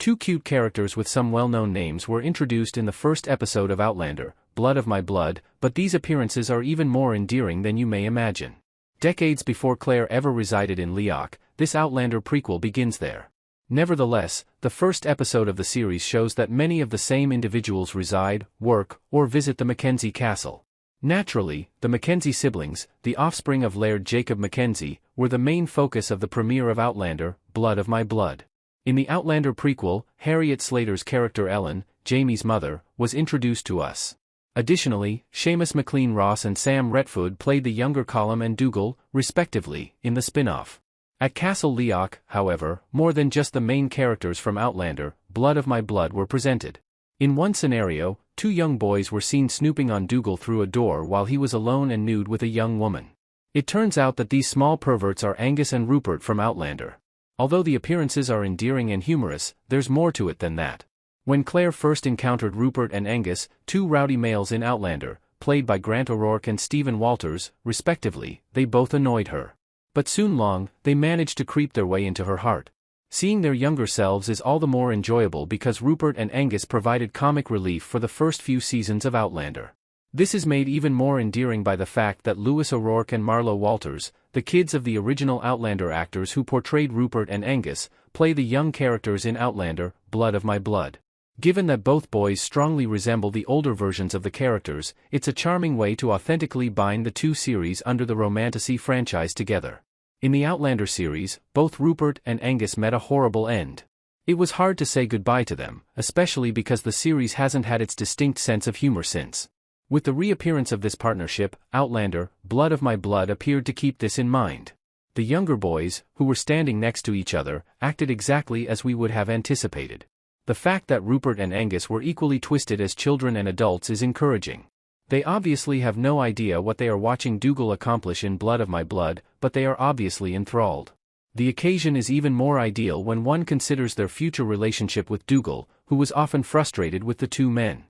Two cute characters with some well-known names were introduced in the first episode of Outlander, Blood of My Blood, but these appearances are even more endearing than you may imagine. Decades before Claire ever resided in Leoch, this Outlander prequel begins there. Nevertheless, the first episode of the series shows that many of the same individuals reside, work, or visit the MacKenzie castle. Naturally, the MacKenzie siblings, the offspring of Laird Jacob MacKenzie, were the main focus of the premiere of Outlander, Blood of My Blood. In the Outlander prequel, Harriet Slater's character Ellen, Jamie's mother, was introduced to us. Additionally, Seamus McLean Ross and Sam Retford played the younger Colum and Dougal, respectively, in the spinoff. At Castle Leoch, however, more than just the main characters from Outlander, Blood of My Blood were presented. In one scenario, two young boys were seen snooping on Dougal through a door while he was alone and nude with a young woman. It turns out that these small perverts are Angus and Rupert from Outlander. Although the appearances are endearing and humorous, there's more to it than that. When Claire first encountered Rupert and Angus, two rowdy males in Outlander, played by Grant O'Rourke and Stephen Walters, respectively, they both annoyed her. But soon they managed to creep their way into her heart. Seeing their younger selves is all the more enjoyable because Rupert and Angus provided comic relief for the first few seasons of Outlander. This is made even more endearing by the fact that Lewis O'Rourke and Marlo Walters, the kids of the original Outlander actors who portrayed Rupert and Angus, play the young characters in Outlander, Blood of My Blood. Given that both boys strongly resemble the older versions of the characters, it's a charming way to authentically bind the two series under the Romantasy franchise together. In the Outlander series, both Rupert and Angus met a horrible end. It was hard to say goodbye to them, especially because the series hasn't had its distinct sense of humor since. With the reappearance of this partnership, Outlander, Blood of My Blood appeared to keep this in mind. The younger boys, who were standing next to each other, acted exactly as we would have anticipated. The fact that Rupert and Angus were equally twisted as children and adults is encouraging. They obviously have no idea what they are watching Dougal accomplish in Blood of My Blood, but they are obviously enthralled. The occasion is even more ideal when one considers their future relationship with Dougal, who was often frustrated with the two men.